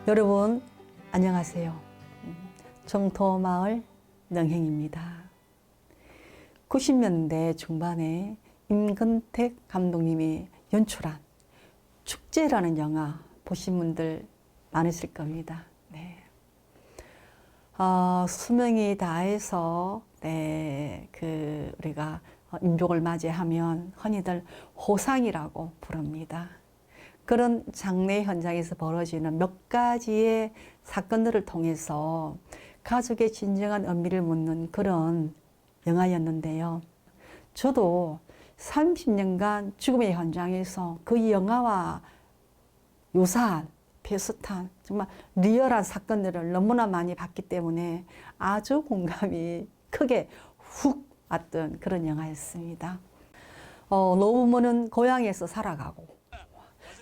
여러분 안녕하세요. 정토마을 능행입니다. 90년대 중반에 임근택 감독님이 연출한 축제라는 영화 보신 분들 많으실 겁니다. 네. 수명이 다해서 우리가 임종을 맞이하면 흔히들 호상이라고 부릅니다. 그런 장례 현장에서 벌어지는 몇 가지의 사건들을 통해서 가족의 진정한 의미를 묻는 그런 영화였는데요. 저도 30년간 죽음의 현장에서 그 영화와 유사한 비슷한 정말 리얼한 사건들을 너무나 많이 봤기 때문에 아주 공감이 크게 훅 왔던 그런 영화였습니다. 노부모는 고향에서 살아가고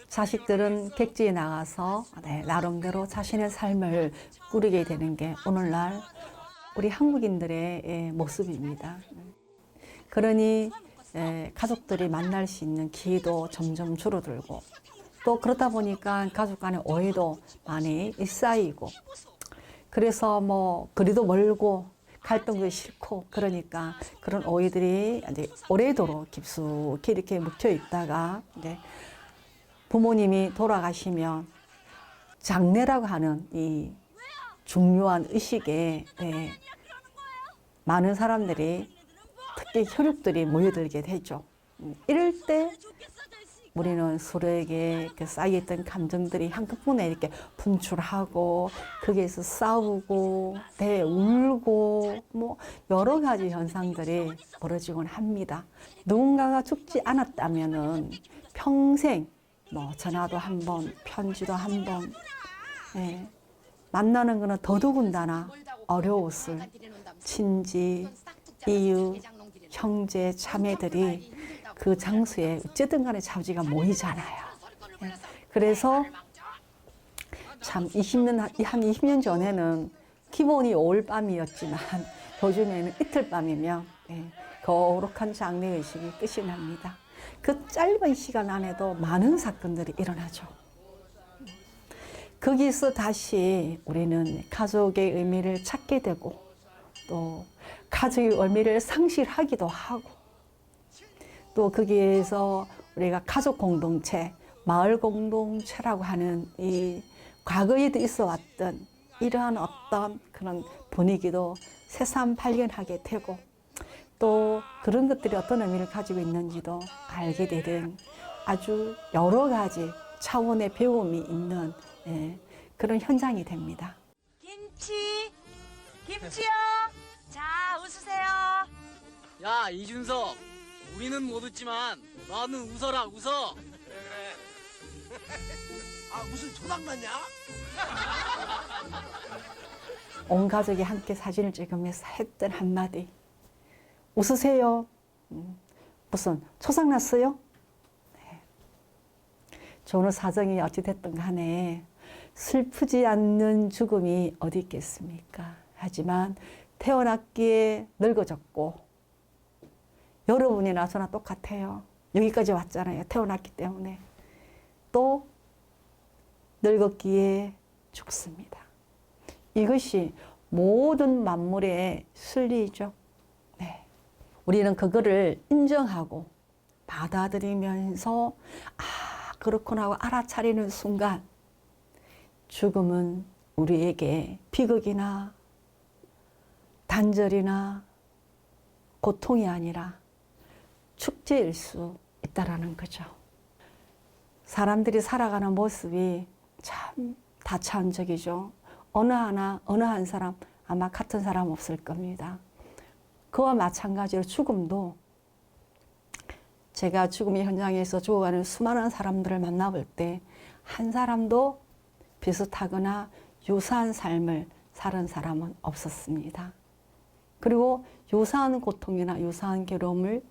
자식들은 객지에 나가서 나름대로 자신의 삶을 꾸리게 되는 게 오늘날 우리 한국인들의 모습입니다. 그러니 가족들이 만날 수 있는 기회도 점점 줄어들고 또 그러다 보니까 가족 간의 오해도 많이 쌓이고 그래서 뭐 거리도 멀고 갈등도 싫고 그러니까 그런 오해들이 이제 오래도록 깊숙이 이렇게 묵혀 있다가 이제 부모님이 돌아가시면 장례라고 하는 이 중요한 의식에 많은 사람들이 특히 혈육들이 모여들게 되죠. 이럴 때 우리는 서로에게 쌓여있던 감정들이 한꺼번에 이렇게 분출하고 거기에서 싸우고 울고 뭐 여러 가지 현상들이 벌어지곤 합니다. 누군가가 죽지 않았다면은 평생 뭐 전화도 한 번, 편지도 한 번, 만나는 거는 더더군다나 어려웠을 친지, 이웃, 형제, 자매들이 그 장소에 어쨌든 간에 자주가 모이잖아요. 그래서 참 한 20년 전에는 기본이 5일 밤이었지만 요즘에는 이틀 밤이면 거룩한 장례의식이 끝이 납니다. 그 짧은 시간 안에도 많은 사건들이 일어나죠. 거기서 다시 우리는 가족의 의미를 찾게 되고 또 가족의 의미를 상실하기도 하고 또 거기에서 우리가 가족 공동체, 마을 공동체라고 하는 이 과거에도 있어 왔던 이러한 어떤 그런 분위기도 새삼 발견하게 되고 또 그런 것들이 어떤 의미를 가지고 있는지도 알게 되는 아주 여러 가지 차원의 배움이 있는 그런 현장이 됩니다. 김치요. 자, 웃으세요. 야, 이준석, 우리는 못 웃지만 너는 웃어라, 웃어. 그래. 아, 무슨 초당 났냐? 온 가족이 함께 사진을 찍으면서 했던 한마디. 웃으세요. 무슨 초상 났어요? 네. 저는 사정이 어찌됐든 간에 슬프지 않는 죽음이 어디 있겠습니까? 하지만 태어났기에 늙어졌고 여러분이나 저나 똑같아요. 여기까지 왔잖아요. 태어났기 때문에. 또 늙었기에 죽습니다. 이것이 모든 만물의 순리이죠. 네. 우리는 그거를 인정하고 받아들이면서 그렇구나 하고 알아차리는 순간 죽음은 우리에게 비극이나 단절이나 고통이 아니라 축제일 수 있다라는 거죠. 사람들이 살아가는 모습이 참 다차원적이죠. 어느 한 사람 아마 같은 사람 없을 겁니다. 그와 마찬가지로 죽음도 제가 죽음의 현장에서 죽어가는 수많은 사람들을 만나볼 때 한 사람도 비슷하거나 유사한 삶을 사는 사람은 없었습니다. 그리고 유사한 고통이나 유사한 괴로움을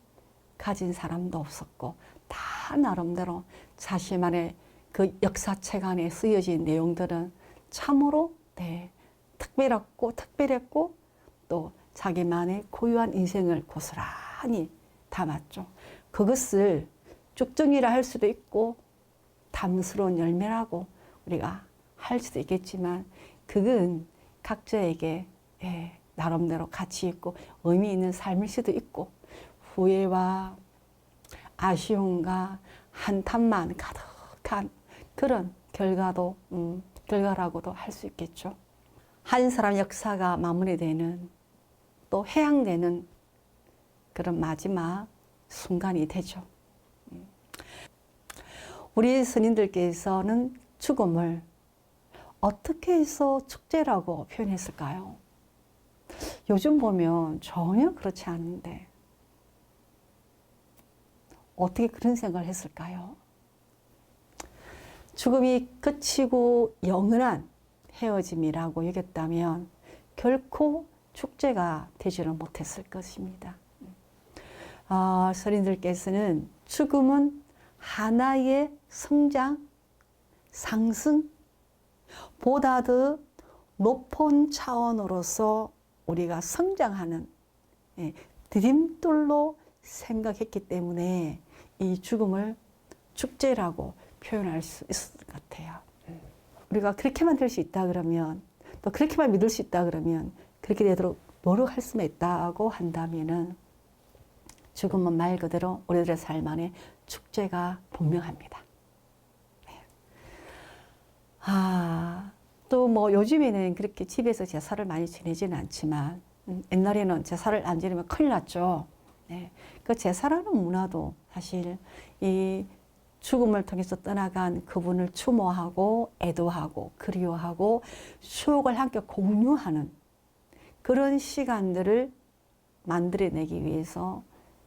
가진 사람도 없었고 다 나름대로 자신만의 그 역사책 안에 쓰여진 내용들은 참으로 특별했고 또 자기만의 고유한 인생을 고스란히 담았죠. 그것을 쭉정이라 할 수도 있고 담스러운 열매라고 우리가 할 수도 있겠지만 그건 각자에게 나름대로 가치 있고 의미 있는 삶일 수도 있고 후회와 아쉬움과 한탄만 가득한 그런 결과라고도 할 수 있겠죠. 한 사람 역사가 마무리되는 또 해양되는 그런 마지막 순간이 되죠. 우리 스님들께서는 죽음을 어떻게 해서 축제라고 표현했을까요? 요즘 보면 전혀 그렇지 않은데 어떻게 그런 생각을 했을까요? 죽음이 그치고 영원한 헤어짐이라고 여겼다면 결코 축제가 되지는 못했을 것입니다. 스님들께서는 죽음은 하나의 성장, 상승, 보다 더 높은 차원으로서 우리가 성장하는 디딤돌로 생각했기 때문에 이 죽음을 축제라고 표현할 수 있을 것 같아요. 우리가 그렇게만 될 수 있다 그러면 또 그렇게만 믿을 수 있다 그러면 그렇게 되도록 노력할 수만 있다고 한다면은 죽음은 말 그대로 우리들의 삶 안에 축제가 분명합니다. 또 뭐 요즘에는 그렇게 집에서 제사를 많이 지내지는 않지만 옛날에는 제사를 안 지내면 큰일 났죠. 그 제사라는 문화도 사실 이 죽음을 통해서 떠나간 그분을 추모하고 애도하고 그리워하고 추억을 함께 공유하는 그런 시간들을 만들어내기 위해서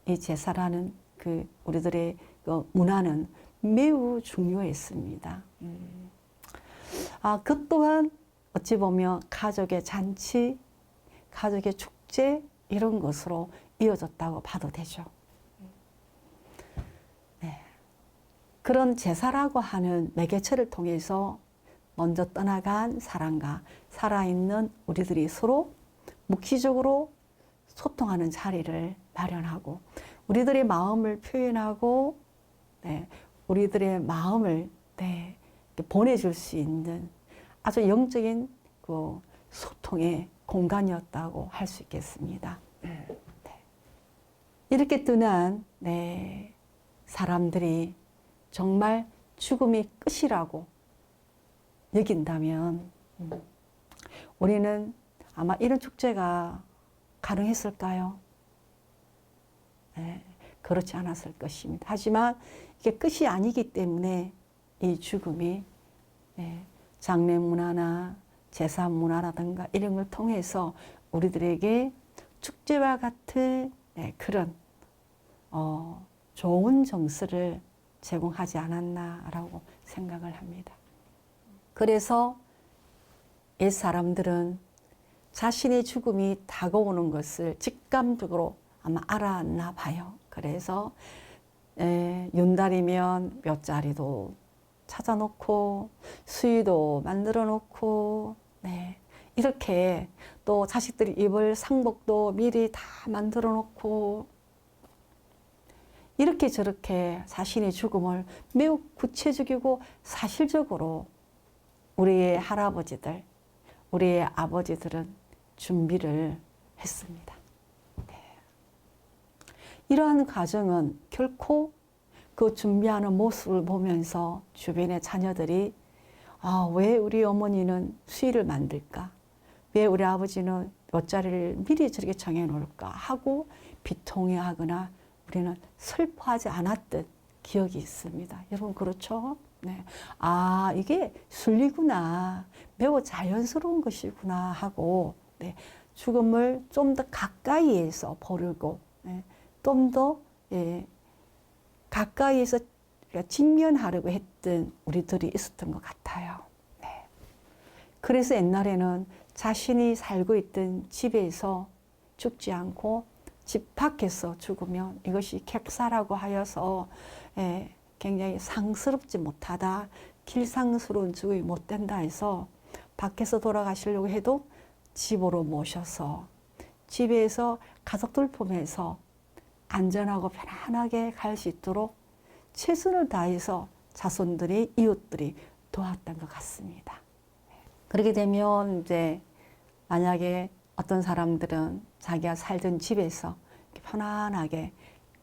이 제사라는 그 우리들의 그 문화는 매우 중요했습니다. 그 또한 어찌 보면 가족의 잔치, 가족의 축제 이런 것으로 이어졌다고 봐도 되죠. 그런 제사라고 하는 매개체를 통해서 먼저 떠나간 사람과 살아있는 우리들이 서로 묵시적으로 소통하는 자리를 마련하고 우리들의 마음을 표현하고 우리들의 마음을 보내줄 수 있는 아주 영적인 그 소통의 공간이었다고 할 수 있겠습니다. 이렇게 떠난 사람들이 정말 죽음이 끝이라고 여긴다면 우리는 아마 이런 축제가 가능했을까요? 그렇지 않았을 것입니다. 하지만 이게 끝이 아니기 때문에 이 죽음이 장례 문화나 제사 문화라든가 이런 걸 통해서 우리들에게 축제와 같은 그런 좋은 정서를 제공하지 않았나라고 생각을 합니다. 그래서 옛 사람들은 자신의 죽음이 다가오는 것을 직감적으로 아마 알았나 봐요. 그래서 윤달이면 몇 자리도 찾아놓고 수의도 만들어 놓고 이렇게 또 자식들이 입을 상복도 미리 다 만들어 놓고 이렇게 저렇게 자신의 죽음을 매우 구체적이고 사실적으로 우리의 할아버지들, 우리의 아버지들은 준비를 했습니다. 이러한 과정은 결코 그 준비하는 모습을 보면서 주변의 자녀들이 왜 우리 어머니는 수의를 만들까? 왜 우리 아버지는 몇 자리를 미리 저렇게 정해 놓을까? 하고 비통해하거나 우리는 슬퍼하지 않았던 기억이 있습니다. 여러분 그렇죠? 이게 순리구나. 매우 자연스러운 것이구나 하고 죽음을 좀 더 가까이에서 보려고 좀 더 가까이에서 직면하려고 했던 우리들이 있었던 것 같아요. 네. 그래서 옛날에는 자신이 살고 있던 집에서 죽지 않고 집 밖에서 죽으면 이것이 객사라고 하여서 굉장히 상스럽지 못하다, 길상스러운 죽음이 못 된다 해서 밖에서 돌아가시려고 해도 집으로 모셔서 집에서 가족들 품에서 안전하고 편안하게 갈 수 있도록 최선을 다해서 자손들이, 이웃들이 도왔던 것 같습니다. 그렇게 되면 이제 만약에 어떤 사람들은 자기가 살던 집에서 편안하게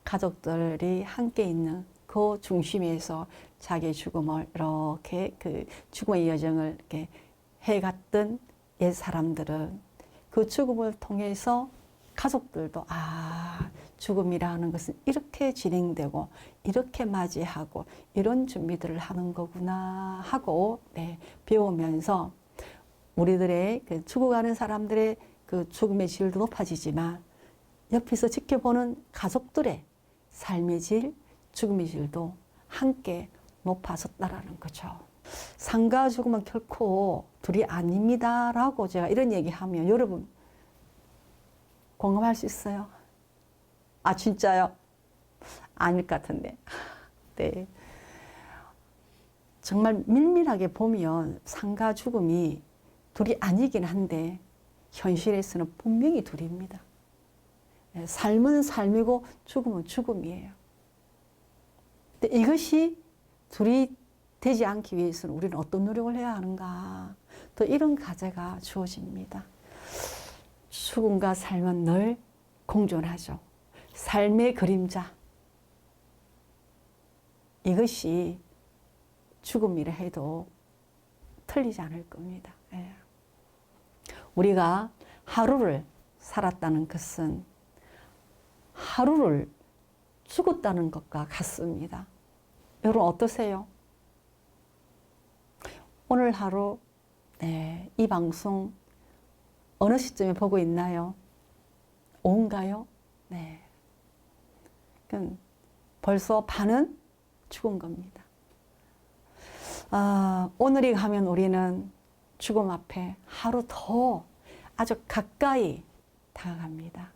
가족들이 함께 있는 그 중심에서 자기의 죽음을 이렇게 그 죽음의 여정을 이렇게 해갔던 옛 사람들은 그 죽음을 통해서 가족들도 죽음이라는 것은 이렇게 진행되고 이렇게 맞이하고 이런 준비들을 하는 거구나 하고 배우면서 우리들의 그 죽어가는 사람들의 그 죽음의 질도 높아지지만 옆에서 지켜보는 가족들의 삶의 질, 죽음의 질도 함께 높아졌다라는 거죠. 상과 죽음은 결코 둘이 아닙니다라고 제가 이런 얘기하면 여러분 공감할 수 있어요? 아 진짜요? 아닐 것 같은데. 네. 정말 밀밀하게 보면 상과 죽음이 둘이 아니긴 한데 현실에서는 분명히 둘입니다. 삶은 삶이고 죽음은 죽음이에요. 근데 이것이 둘이 되지 않기 위해서는 우리는 어떤 노력을 해야 하는가? 또 이런 과제가 주어집니다. 죽음과 삶은 늘 공존하죠. 삶의 그림자. 이것이 죽음이라 해도 틀리지 않을 겁니다. 우리가 하루를 살았다는 것은 하루를 죽었다는 것과 같습니다. 여러분 어떠세요? 오늘 하루 이 방송 어느 시점에 보고 있나요? 오후인가요? 네. 그럼 벌써 반은 죽은 겁니다. 오늘이 가면 우리는 죽음 앞에 하루 더 아주 가까이 다가갑니다.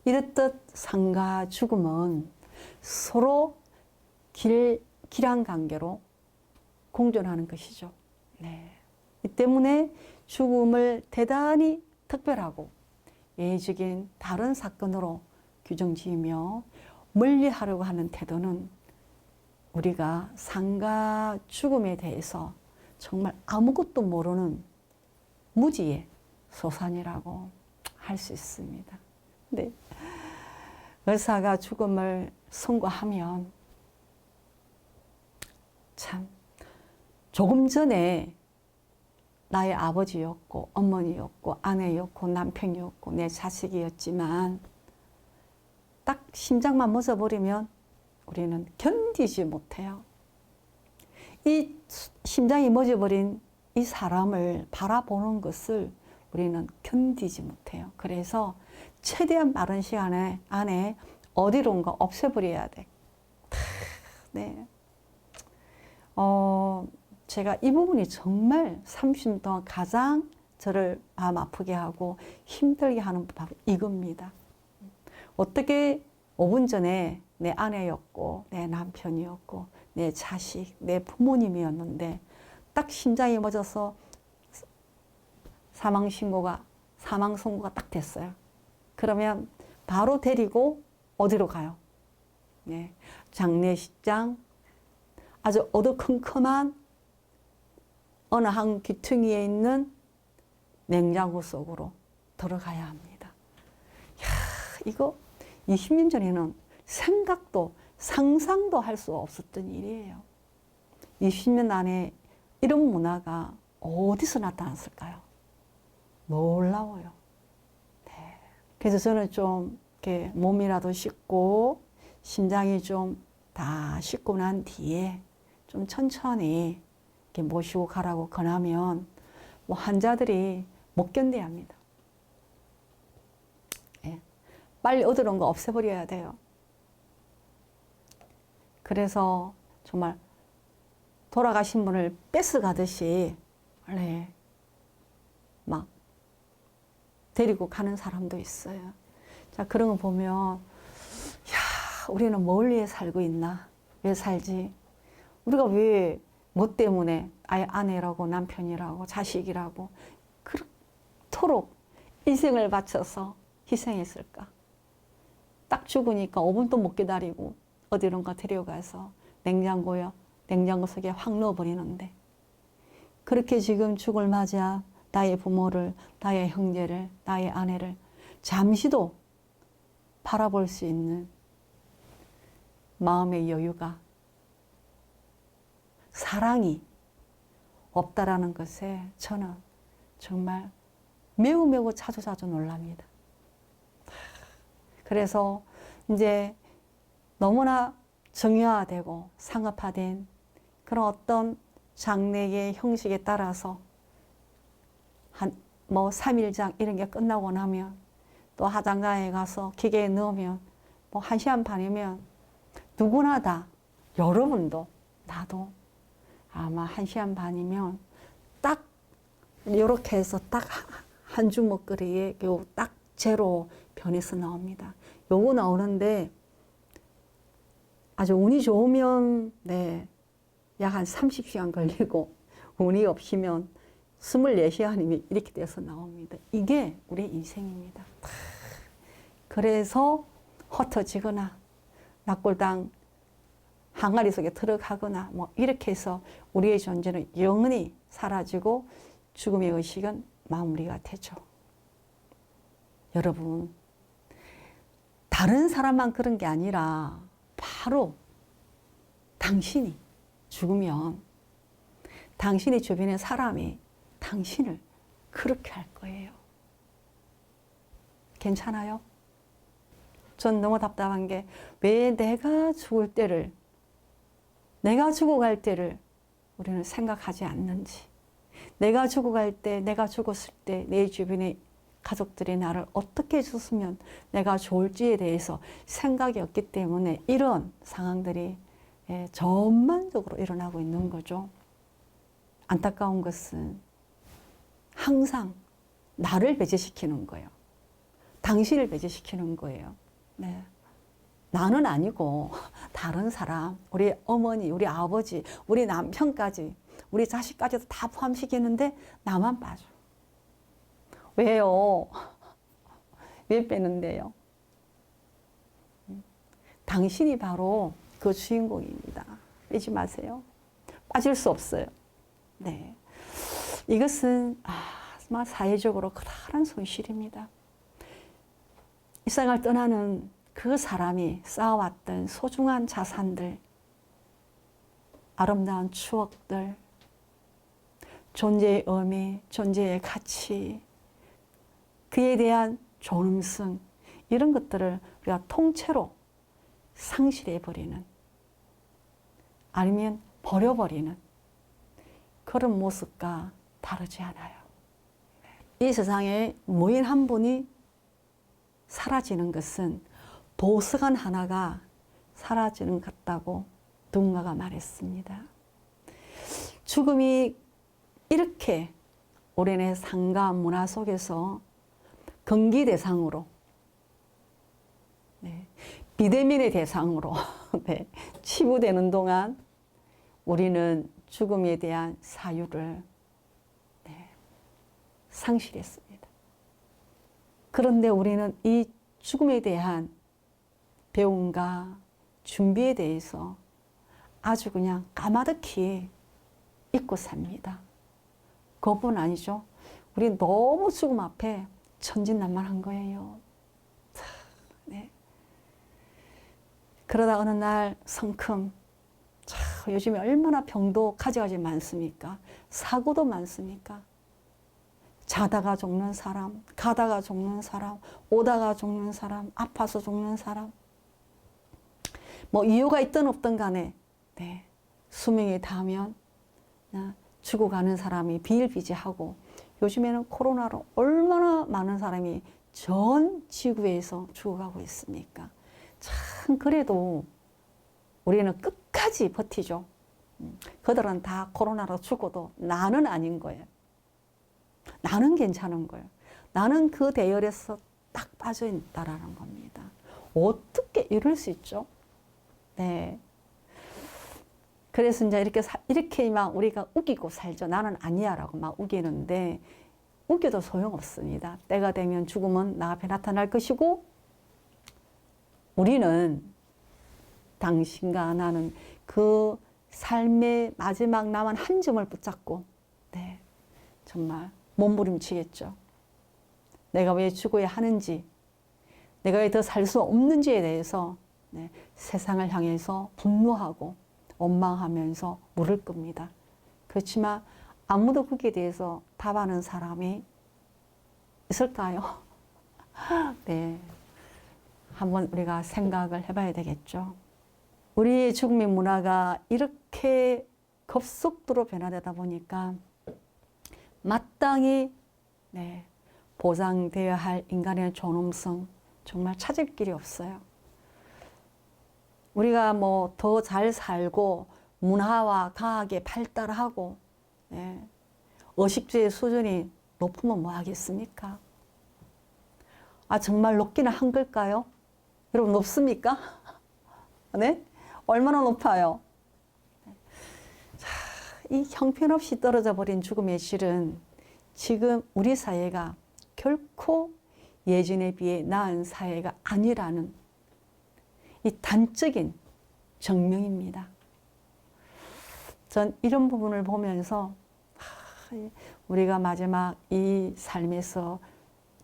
이렇듯 삶과 죽음은 서로 길한 관계로 공존하는 것이죠. 네. 이 때문에 죽음을 대단히 특별하고 예외적인 다른 사건으로 규정지으며 멀리하려고 하는 태도는 우리가 삶과 죽음에 대해서 정말 아무것도 모르는 무지의 소산이라고 할 수 있습니다. 네. 의사가 죽음을 선고하면 참 조금 전에 나의 아버지였고 어머니였고 아내였고 남편이었고 내 자식이었지만 딱 심장만 멎어버리면 우리는 견디지 못해요. 이 심장이 멎어버린 이 사람을 바라보는 것을 우리는 견디지 못해요. 그래서 최대한 빠른 시간 안에 어디론가 없애버려야 돼. 네. 제가 이 부분이 정말 30년 동안 가장 저를 마음 아프게 하고 힘들게 하는 바로 이겁니다. 어떻게 5분 전에 내 아내였고 내 남편이었고 내 자식, 내 부모님이었는데 딱 심장이 멎어서 사망 선고가 딱 됐어요. 그러면 바로 데리고 어디로 가요? 네. 장례식장, 아주 어두컴컴한 어느 한 귀퉁이에 있는 냉장고 속으로 들어가야 합니다. 이거 20년 전에는 생각도 상상도 할 수 없었던 일이에요. 20년 안에 이런 문화가 어디서 나타났을까요? 놀라워요. 네. 그래서 저는 좀 이렇게 몸이라도 씻고 심장이 좀 다 씻고 난 뒤에 좀 천천히 이렇게 모시고 가라고 권하면 뭐 환자들이 못 견뎌야 합니다. 예. 빨리 얻어놓은 거 없애버려야 돼요. 그래서 정말 돌아가신 분을 뺏어가듯이 원래 막 데리고 가는 사람도 있어요. 자, 그런 거 보면 야, 우리는 뭘 위해 살고 있나? 왜 살지? 우리가 왜 뭐 때문에 아내라고 남편이라고 자식이라고 그토록 인생을 바쳐서 희생했을까? 딱 죽으니까 5분도 못 기다리고 어디론가 데려가서 냉장고 속에 확 넣어버리는데, 그렇게 지금 죽을 맞아 나의 부모를, 나의 형제를, 나의 아내를 잠시도 바라볼 수 있는 마음의 여유가, 사랑이 없다라는 것에 저는 정말 매우 자주 놀랍니다. 그래서 이제 너무나 정형화되고 상업화된 그런 어떤 장례의 형식에 따라서 뭐 3일장 이런 게 끝나고 나면 또 화장장에 가서 기계에 넣으면 뭐 1시간 반이면 누구나 다, 여러분도 나도 아마 1시간 반이면 딱 이렇게 해서 딱 한 주먹거리에 요 딱 제로 변해서 나옵니다. 요거 나오는데 아주 운이 좋으면 네, 약 한 30시간 걸리고 운이 없으면 24시간이면 이렇게 돼서 나옵니다. 이게 우리 인생입니다. 그래서 흩어지거나 낙골당 항아리 속에 들어가거나 뭐 이렇게 해서 우리의 존재는 영원히 사라지고 죽음의 의식은 마무리가 되죠. 여러분, 다른 사람만 그런 게 아니라 바로 당신이 죽으면 당신의 주변의 사람이 당신을 그렇게 할 거예요. 괜찮아요? 전 너무 답답한 게 왜 내가 죽을 때를, 내가 죽어갈 때를 우리는 생각하지 않는지, 내가 죽어갈 때, 내가 죽었을 때 내 주변의 가족들이 나를 어떻게 해줬으면 내가 좋을지에 대해서 생각이 없기 때문에 이런 상황들이 전반적으로 일어나고 있는 거죠. 안타까운 것은 항상 나를 배제시키는 거예요. 당신을 배제시키는 거예요. 네. 나는 아니고 다른 사람, 우리 어머니, 우리 아버지, 우리 남편까지, 우리 자식까지도 다 포함시키는데 나만 빠져. 왜요? 왜 빼는데요? 당신이 바로 그 주인공입니다. 빼지 마세요. 빠질 수 없어요. 네. 이것은 정말 사회적으로 커다란 손실입니다. 이 세상을 떠나는 그 사람이 쌓아왔던 소중한 자산들, 아름다운 추억들, 존재의 의미, 존재의 가치, 그에 대한 존엄성, 이런 것들을 우리가 통째로 상실해버리는, 아니면 버려버리는 그런 모습과 다르지 않아요. 이 세상에 무인 한 분이 사라지는 것은 도서관 하나가 사라지는 것 같다고 누군가가 말했습니다. 죽음이 이렇게 오랜의 상가 문화 속에서 경기 대상으로, 네, 비대면의 대상으로 네, 치부되는 동안 우리는 죽음에 대한 사유를 상실했습니다. 그런데 우리는 이 죽음에 대한 배움과 준비에 대해서 아주 그냥 까마득히 잊고 삽니다. 그것뿐 아니죠. 우리 너무 죽음 앞에 천진난만한 거예요. 네. 그러다 어느 날 성큼, 요즘에 얼마나 병도 가지가지 많습니까? 사고도 많습니까? 자다가 죽는 사람, 가다가 죽는 사람, 오다가 죽는 사람, 아파서 죽는 사람. 뭐 이유가 있든 없든 간에 네, 수명이 닿으면 죽어가는 사람이 비일비재하고, 요즘에는 코로나로 얼마나 많은 사람이 전 지구에서 죽어가고 있습니까? 참 그래도 우리는 끝까지 버티죠. 그들은 다 코로나로 죽어도 나는 아닌 거예요. 나는 괜찮은 거예요. 나는 그 대열에서 딱 빠져 있다라는 겁니다. 어떻게 이럴 수 있죠? 네. 그래서 이제 이렇게 막 우리가 우기고 살죠. 나는 아니야라고 막 우기는데 우겨도 소용없습니다. 때가 되면 죽음은 나 앞에 나타날 것이고 우리는 당신과 나는 그 삶의 마지막 남은 한 점을 붙잡고 네, 정말 몸부림치겠죠. 내가 왜 죽어야 하는지, 내가 왜 더 살 수 없는지에 대해서 네, 세상을 향해서 분노하고 원망하면서 물을 겁니다. 그렇지만 아무도 거기에 대해서 답하는 사람이 있을까요? 네, 한번 우리가 생각을 해봐야 되겠죠. 우리의 죽음의 문화가 이렇게 급속도로 변화되다 보니까 마땅히 네, 보장되어야 할 인간의 존엄성 정말 찾을 길이 없어요. 우리가 뭐 더 잘 살고 문화와 과학에 발달하고 네, 의식주의 수준이 높으면 뭐 하겠습니까? 아 정말 높기는 한 걸까요? 여러분 높습니까? 네? 얼마나 높아요? 자, 이 형편없이 떨어져 버린 죽음의 질은 지금 우리 사회가 결코 예전에 비해 나은 사회가 아니라는 이 단적인 증명입니다. 전 이런 부분을 보면서 우리가 마지막 이 삶에서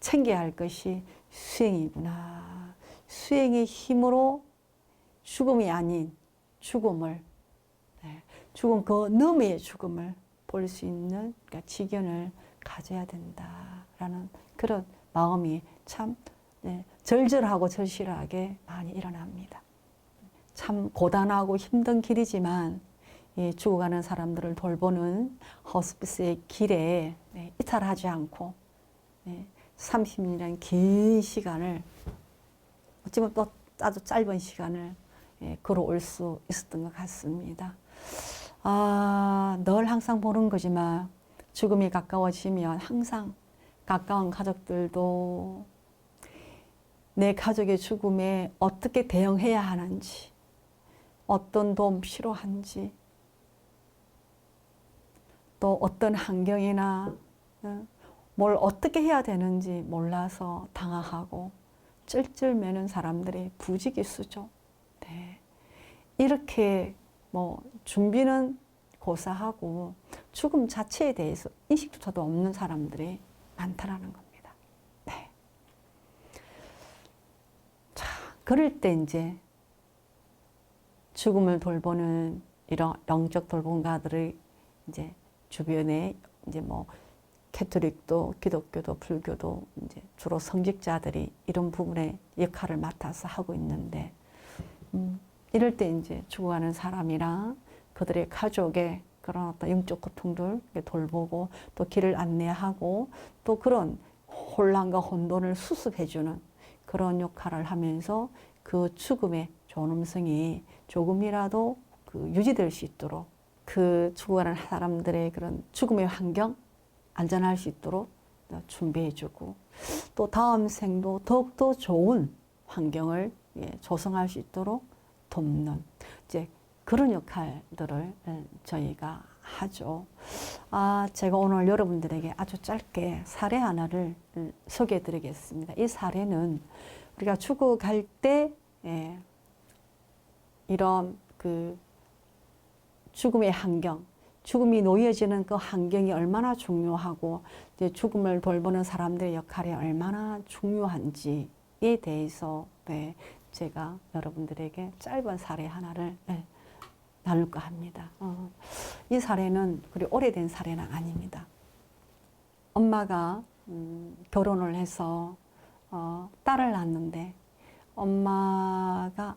챙겨야 할 것이 수행이구나. 수행의 힘으로 죽음이 아닌 죽음을, 죽음 그 너머의 죽음을 볼 수 있는 그러니까 지견을 가져야 된다라는 그런 마음이 참 절절하고 절실하게 많이 일어납니다. 참 고단하고 힘든 길이지만 죽어가는 사람들을 돌보는 호스피스의 길에 이탈하지 않고 30년이라는 긴 시간을 어찌보면 또 아주 짧은 시간을 걸어올 수 있었던 것 같습니다. 늘 항상 보는 거지만 죽음이 가까워지면 항상 가까운 가족들도 내 가족의 죽음에 어떻게 대응해야 하는지, 어떤 도움 필요한지, 또 어떤 환경이나 뭘 어떻게 해야 되는지 몰라서 당황하고 쩔쩔매는 사람들이 부지기수죠. 네. 이렇게 뭐 준비는 고사하고 죽음 자체에 대해서 인식조차도 없는 사람들이 많다라는 겁니다. 네. 자, 그럴 때 이제 죽음을 돌보는 이런 영적 돌봄가들을 이제 주변에 이제 뭐 캐톨릭도 기독교도 불교도 이제 주로 성직자들이 이런 부분의 역할을 맡아서 하고 있는데 이럴 때 이제 죽어가는 사람이랑 그들의 가족의 그런 어떤 영적 고통들 돌보고 또 길을 안내하고 또 그런 혼란과 혼돈을 수습해주는 그런 역할을 하면서 그 죽음의 존엄성이 조금이라도 그 유지될 수 있도록 그 죽어가는 사람들의 그런 죽음의 환경 안전할 수 있도록 준비해주고 또 다음 생도 더욱더 좋은 환경을 조성할 수 있도록 돕는 이제 그런 역할들을 저희가 하죠. 제가 오늘 여러분들에게 아주 짧게 사례 하나를 소개해 드리겠습니다. 이 사례는 우리가 죽어갈 때 이런 그 죽음의 환경, 죽음이 놓여지는 그 환경이 얼마나 중요하고 이제 죽음을 돌보는 사람들의 역할이 얼마나 중요한지에 대해서 제가 여러분들에게 짧은 사례 하나를 나눌까 합니다. 이 사례는 그리 오래된 사례는 아닙니다. 엄마가 결혼을 해서 딸을 낳았는데 엄마가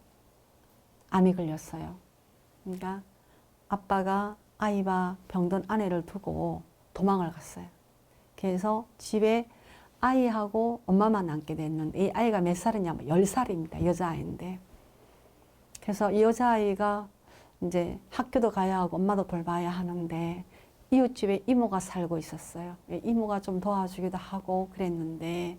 암이 걸렸어요. 그러니까 아빠가 아이와 병든 아내를 두고 도망을 갔어요. 그래서 집에 아이하고 엄마만 남게 됐는데 이 아이가 몇 살이냐면 10살입니다. 여자아이인데. 그래서 이 여자아이가 이제 학교도 가야 하고 엄마도 돌봐야 하는데 이웃집에 이모가 살고 있었어요. 이모가 좀 도와주기도 하고 그랬는데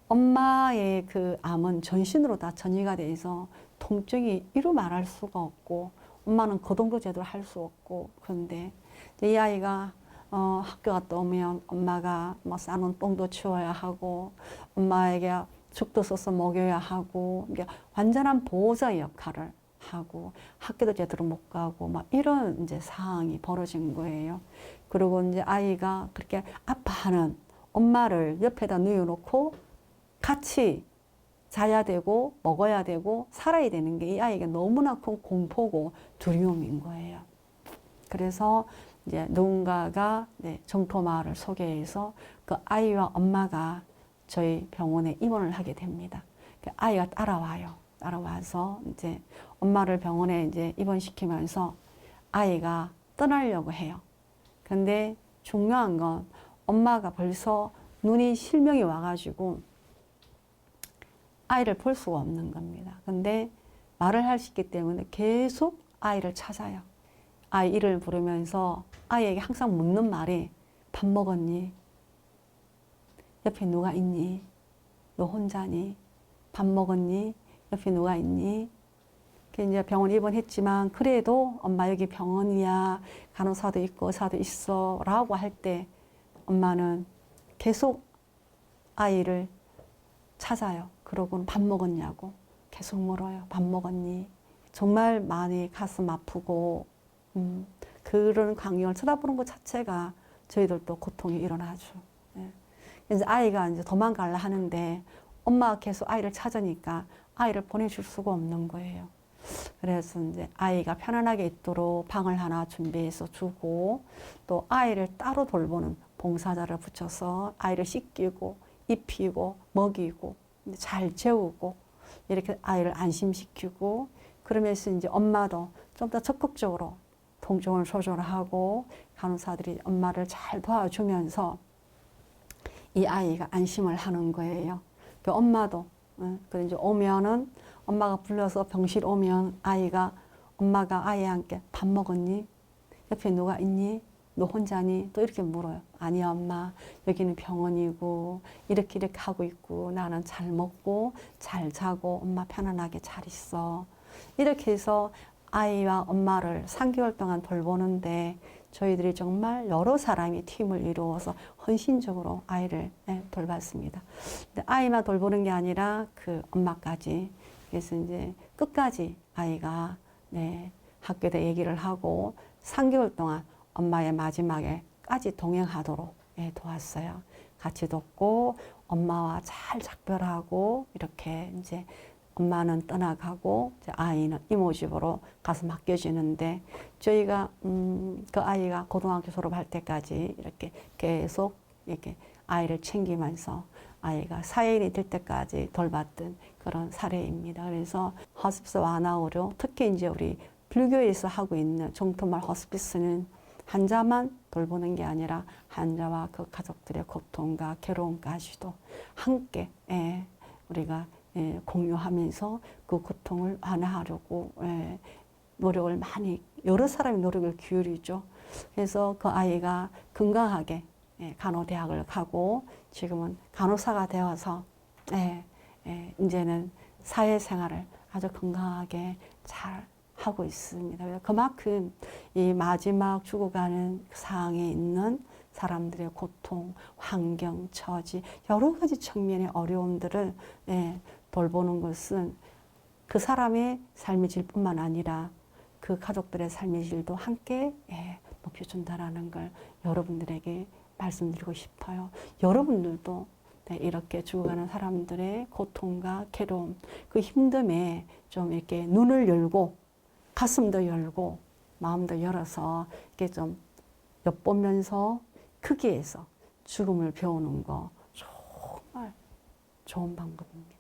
엄마의 그 암은 전신으로 다 전이가 돼 있어 통증이 이루 말할 수가 없고 엄마는 거동도 제대로 할 수 없고 그런데 이제 이 아이가 학교 갔다 오면 엄마가 뭐 싸놓은 똥도 치워야 하고 엄마에게 죽도 써서 먹여야 하고 이게 완전한 보호자 역할을 하고 학교도 제대로 못 가고 막 이런 이제 상황이 벌어진 거예요. 그리고 이제 아이가 그렇게 아파하는 엄마를 옆에다 누워놓고 같이 자야 되고 먹어야 되고 살아야 되는 게 이 아이에게 너무나 큰 공포고 두려움인 거예요. 그래서 이제 누군가가 정토마을을 소개해서 그 아이와 엄마가 저희 병원에 입원을 하게 됩니다. 아이가 따라와요. 따라와서 이제 엄마를 병원에 이제 입원시키면서 아이가 떠나려고 해요. 근데 중요한 건 엄마가 벌써 눈이 실명이 와가지고 아이를 볼 수가 없는 겁니다. 근데 말을 할 수 있기 때문에 계속 아이를 찾아요. 아이 이름을 부르면서 아이에게 항상 묻는 말이 밥 먹었니? 옆에 누가 있니? 너 혼자니? 밥 먹었니? 옆에 누가 있니? 이제 병원 입원했지만 그래도 엄마 여기 병원이야. 간호사도 있고 의사도 있어 라고 할 때 엄마는 계속 아이를 찾아요. 그러고는 밥 먹었냐고 계속 물어요. 밥 먹었니? 정말 많이 가슴 아프고 그런 광경을 쳐다보는 것 자체가 저희들도 고통이 일어나죠. 예. 이제 아이가 이제 도망가려 하는데 엄마가 계속 아이를 찾으니까 아이를 보내줄 수가 없는 거예요. 그래서 이제 아이가 편안하게 있도록 방을 하나 준비해서 주고 또 아이를 따로 돌보는 봉사자를 붙여서 아이를 씻기고 입히고 먹이고 잘 재우고 이렇게 아이를 안심시키고 그러면서 이제 엄마도 좀 더 적극적으로 동정을 조절하고 간호사들이 엄마를 잘 도와주면서 이 아이가 안심을 하는 거예요. 그 엄마도 그래 이제 오면은 엄마가 불러서 병실 오면 엄마가 아이와 함께 밥 먹었니? 옆에 누가 있니? 너 혼자니? 또 이렇게 물어요. 아니야 엄마 여기는 병원이고 이렇게 하고 있고 나는 잘 먹고 잘 자고 엄마 편안하게 잘 있어. 이렇게 해서 아이와 엄마를 3개월 동안 돌보는데 저희들이 정말 여러 사람이 팀을 이루어서 헌신적으로 아이를 돌봤습니다. 근데 아이만 돌보는 게 아니라 그 엄마까지. 그래서 이제 끝까지 아이가 학교에 얘기를 하고 3개월 동안 엄마의 마지막에까지 동행하도록 도왔어요. 같이 돕고 엄마와 잘 작별하고 이렇게 이제 엄마는 떠나가고 이제 아이는 이모 집으로 가서 맡겨지는데 저희가 그 아이가 고등학교 졸업할 때까지 이렇게 계속 이렇게 아이를 챙기면서 아이가 사회인이 될 때까지 돌봤던 그런 사례입니다. 그래서 호스피스 완화의료, 특히 이제 우리 불교에서 하고 있는 정토마을 호스피스는 환자만 돌보는 게 아니라 환자와 그 가족들의 고통과 괴로움까지도 함께 우리가 공유하면서 그 고통을 완화하려고 노력을 많이 여러 사람이 노력을 기울이죠. 그래서 그 아이가 건강하게 간호대학을 가고 지금은 간호사가 되어서 이제는 사회생활을 아주 건강하게 잘 하고 있습니다. 그만큼 이 마지막 죽어가는 상황에 있는 사람들의 고통, 환경, 처지, 여러 가지 측면의 어려움들을 돌보는 것은 그 사람의 삶의 질뿐만 아니라 그 가족들의 삶의 질도 함께 높여준다라는 걸 여러분들에게 말씀드리고 싶어요. 여러분들도 이렇게 죽어가는 사람들의 고통과 괴로움, 그 힘듦에 좀 이렇게 눈을 열고 가슴도 열고 마음도 열어서 이렇게 좀 엿보면서 크기에서 죽음을 배우는 거 정말 좋은 방법입니다.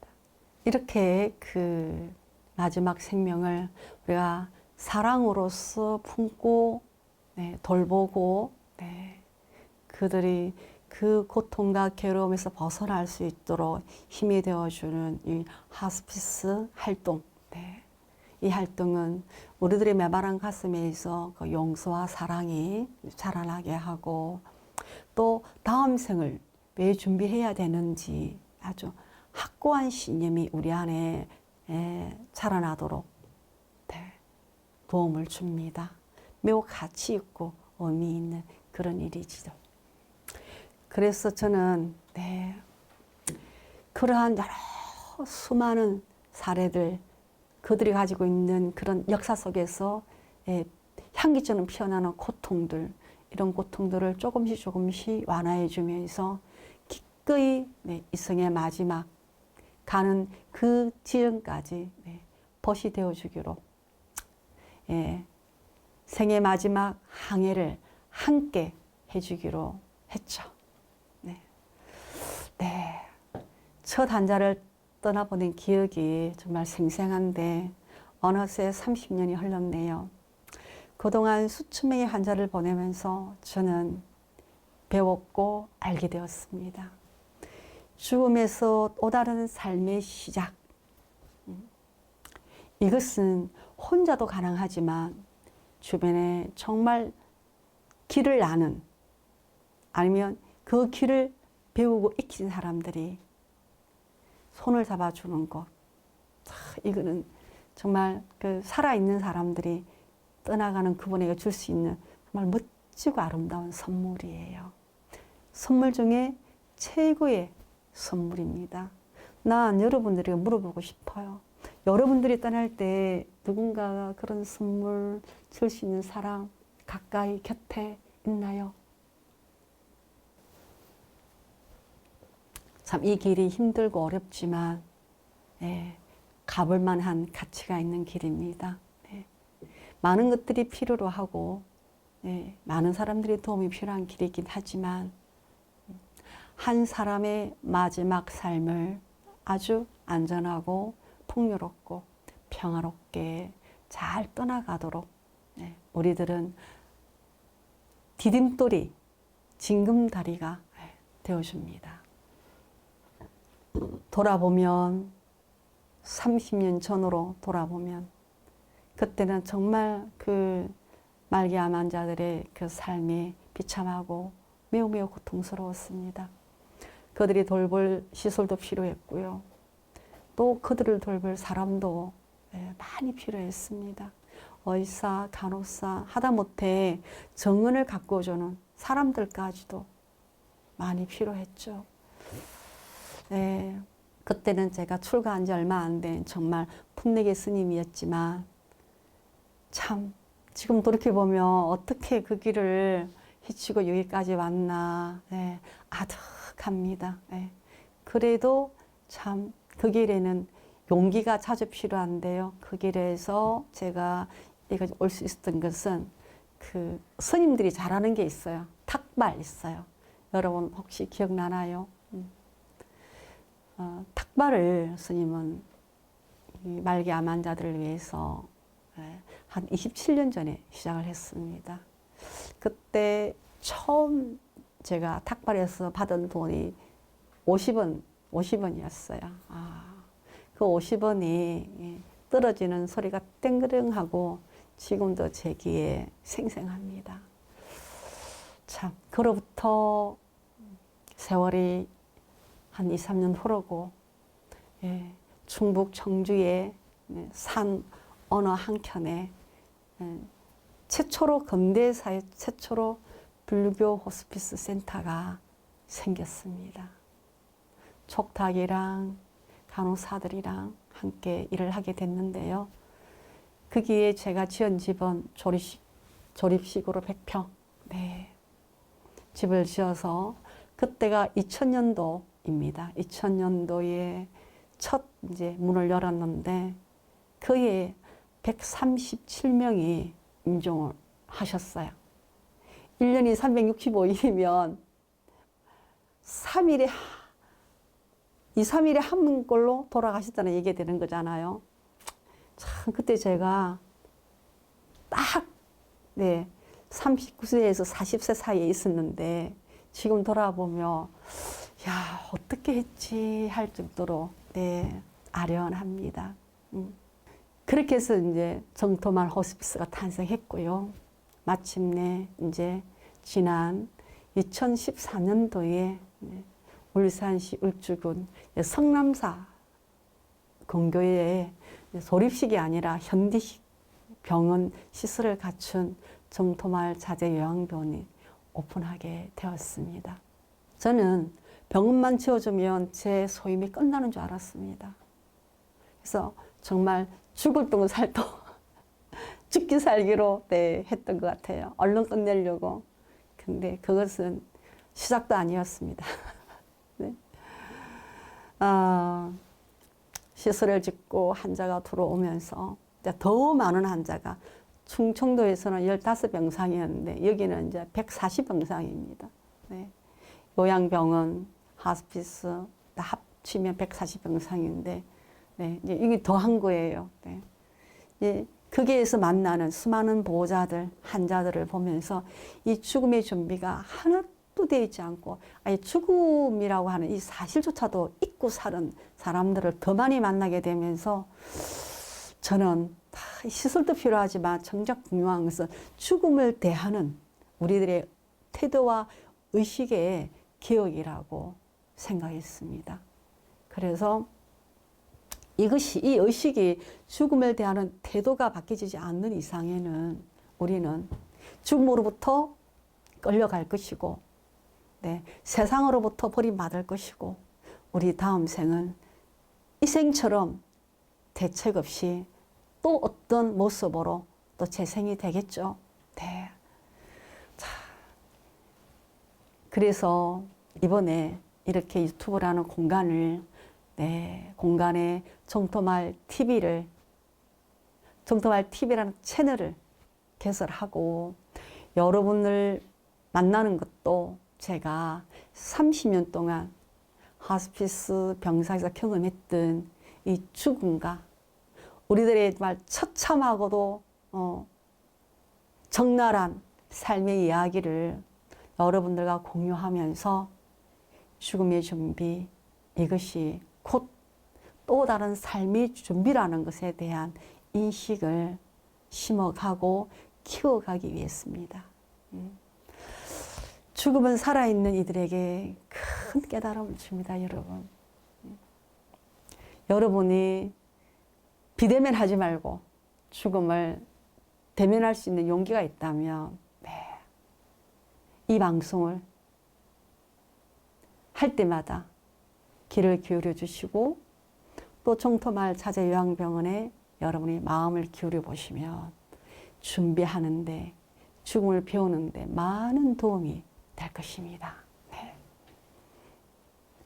이렇게 그 마지막 생명을 우리가 사랑으로서 품고 돌보고 그들이 그 고통과 괴로움에서 벗어날 수 있도록 힘이 되어주는 이 하스피스 활동 이 활동은 우리들의 메마른 가슴에서 그 용서와 사랑이 자라나게 하고 또 다음 생을 왜 준비해야 되는지 아주 확고한 신념이 우리 안에 자라나도록 도움을 줍니다. 매우 가치 있고 의미 있는 그런 일이지요. 그래서 저는 그러한 여러 수많은 사례들, 그들이 가지고 있는 그런 역사 속에서 향기처럼 피어나는 고통들, 이런 고통들을 조금씩 완화해 주면서 기꺼이 이생의 마지막 가는 그 지점까지 벗이 되어 주기로 생의 마지막 항해를 함께 해주기로 했죠. 첫 한자를 떠나보낸 기억이 정말 생생한데 어느새 30년이 흘렀네요. 그동안 수천 명의 환자를 보내면서 저는 배웠고 알게 되었습니다. 죽음에서 또 다른 삶의 시작. 이것은 혼자도 가능하지만 주변에 정말 길을 아는 아니면 그 길을 배우고 익힌 사람들이 손을 잡아주는 것. 이거는 정말 그 살아있는 사람들이 떠나가는 그분에게 줄 수 있는 정말 멋지고 아름다운 선물이에요. 선물 중에 최고의 선물입니다. 난 여러분들에게 물어보고 싶어요. 여러분들이 떠날 때 누군가가 그런 선물 줄 수 있는 사람 가까이 곁에 있나요? 참 이 길이 힘들고 어렵지만 가볼 만한 가치가 있는 길입니다. 많은 것들이 필요로 하고 많은 사람들의 도움이 필요한 길이긴 하지만 한 사람의 마지막 삶을 아주 안전하고 풍요롭고 평화롭게 잘 떠나가도록 우리들은 디딤돌이, 징검다리가 되어줍니다. 돌아보면 30년 전으로 돌아보면 그때는 정말 그 말기암 환자들의 그 삶이 비참하고 매우 고통스러웠습니다. 그들이 돌볼 시설도 필요했고요. 또 그들을 돌볼 사람도 많이 필요했습니다. 의사, 간호사, 하다못해 정은을 가꿔주는 사람들까지도 많이 필요했죠. 그때는 제가 출가한 지 얼마 안 된 정말 풋내계 스님이었지만 참 지금 돌이켜보면 어떻게 그 길을 헤치고 여기까지 왔나 아득합니다. 그래도 참 그 길에는 용기가 자주 필요한데요. 그 길에서 제가 여기까지 올 수 있었던 것은 그 스님들이 잘하는 게 있어요. 탁발 있어요. 여러분 혹시 기억나나요? 탁발을 스님은 이 말기암 환자들을 위해서 한 27년 전에 시작을 했습니다. 그때 처음 제가 탁발에서 받은 돈이 50원이었어요. 그 50원이 떨어지는 소리가 땡그릉하고 지금도 제 귀에 생생합니다. 참, 그로부터 세월이 한 2, 3년 흐르고 충북 청주의 산 어느 한켠에 최초로 근대사의 최초로 불교 호스피스 센터가 생겼습니다. 촉탁이랑 간호사들이랑 함께 일을 하게 됐는데요. 거기에 제가 지은 집은 조립식으로 100평 집을 지어서 그때가 2000년도입니다. 2000년도에 첫 이제 문을 열었는데 그에 137명이 임종을 하셨어요. 1년이 365일이면 2, 3일에 한 걸로 돌아가셨다는 얘기가 되는 거잖아요. 참 그때 제가 딱 39세에서 40세 사이에 있었는데 지금 돌아보며 야 어떻게 했지 할 정도로 아련합니다. 그렇게 해서 이제 정토마을 호스피스가 탄생했고요. 마침내 이제 지난 2014년도에 울산시 울주군 성남사 근교에 소립식이 아니라 현대식 병원 시설을 갖춘 정토마을 자재요양병원이 오픈하게 되었습니다. 저는 병원만 지어주면 제 소임이 끝나는 줄 알았습니다. 그래서 정말 죽을 똥 살도 죽기 살기로 했던 것 같아요. 얼른 끝내려고. 근데 그것은 시작도 아니었습니다. 네. 시설을 짓고 환자가 들어오면서 더 많은 환자가 충청도에서는 15병상이었는데 여기는 이제 140병상입니다. 네. 요양병원, 하스피스 다 합치면 140병상인데 네, 이제 이게 더한 거예요. 네. 이제 거기에서 만나는 수많은 보호자들, 환자들을 보면서 이 죽음의 준비가 하나도 되어 있지 않고 아니 죽음이라고 하는 이 사실조차도 잊고 사는 사람들을 더 많이 만나게 되면서 저는 시설도 필요하지만 정작 중요한 것은 죽음을 대하는 우리들의 태도와 의식의 개혁이라고 생각했습니다. 그래서 이 의식이 죽음을 대하는 태도가 바뀌지 않는 이상에는 우리는 죽음으로부터 끌려갈 것이고, 네, 세상으로부터 버림받을 것이고, 우리 다음 생은 이 생처럼 대책 없이 또 어떤 모습으로 또 재생이 되겠죠. 네. 자, 그래서 이번에 이렇게 유튜브라는 공간을 공간에 정토마을 TV라는 채널을 개설하고 여러분을 만나는 것도 제가 30년 동안 하스피스 병상에서 경험했던 이 죽음과 우리들의 정말 처참하고도 적나라한 삶의 이야기를 여러분들과 공유하면서 죽음의 준비, 이것이 곧 또 다른 삶의 준비라는 것에 대한 인식을 심어가고 키워가기 위해서입니다. 죽음은 살아있는 이들에게 큰 깨달음을 줍니다, 여러분. 여러분이 비대면하지 말고 죽음을 대면할 수 있는 용기가 있다면 이 방송을 할 때마다 귀를 기울여 주시고 또 정토마을 자재요양병원에 여러분이 마음을 기울여 보시면 준비하는데 죽음을 배우는데 많은 도움이 될 것입니다. 네.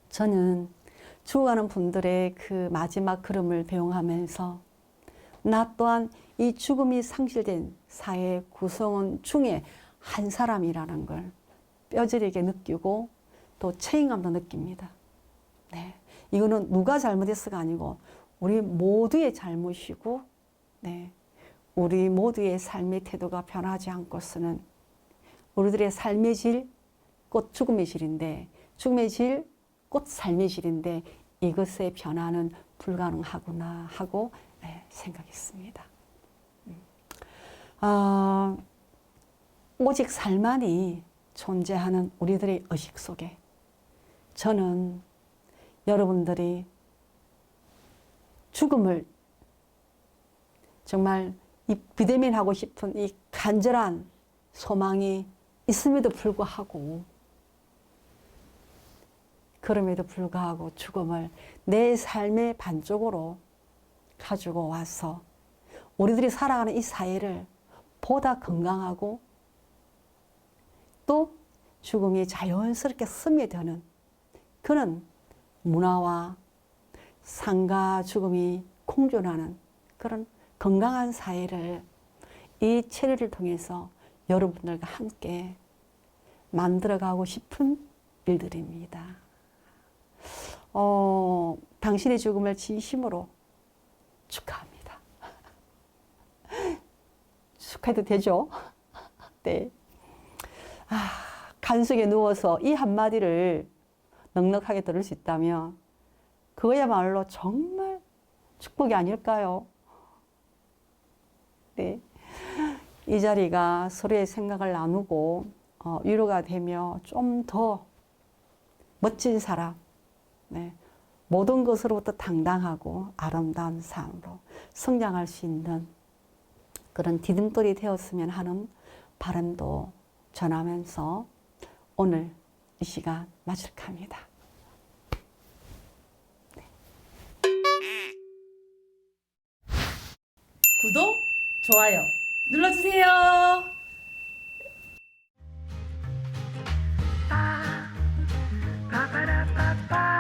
저는 죽어가는 분들의 그 마지막 걸음을 배웅하면서 나 또한 이 죽음이 상실된 사회 구성원 중에 한 사람이라는 걸 뼈저리게 느끼고 또 책임감도 느낍니다. 네. 이거는 누가 잘못했어가 아니고 우리 모두의 잘못이고, 네. 우리 모두의 삶의 태도가 변하지 않고서는 우리들의 삶의 질, 곧 죽음의 질인데, 죽음의 질, 곧 삶의 질인데 이것의 변화는 불가능하구나 하고 생각했습니다. 오직 삶만이 존재하는 우리들의 의식 속에 저는 여러분들이 죽음을 정말 이 비대면하고 싶은 이 간절한 소망이 있음에도 불구하고 그럼에도 불구하고 죽음을 내 삶의 반쪽으로 가지고 와서 우리들이 살아가는 이 사회를 보다 건강하고 또 죽음이 자연스럽게 스며드는 그런 문화와 삶과 죽음이 공존하는 그런 건강한 사회를 이 채널을 통해서 여러분들과 함께 만들어가고 싶은 일들입니다. 당신의 죽음을 진심으로 축하합니다. 축하해도 되죠? 네. 간속에 누워서 이 한마디를 넉넉하게 들을 수 있다면 그거야말로 정말 축복이 아닐까요? 네. 이 자리가 서로의 생각을 나누고 위로가 되며 좀 더 멋진 사람, 네. 모든 것으로부터 당당하고 아름다운 삶으로 성장할 수 있는 그런 디딤돌이 되었으면 하는 바람도 전하면서 오늘 이 시간 마칠까 합니다. 구독, 좋아요 눌러주세요. 빠바라빠빠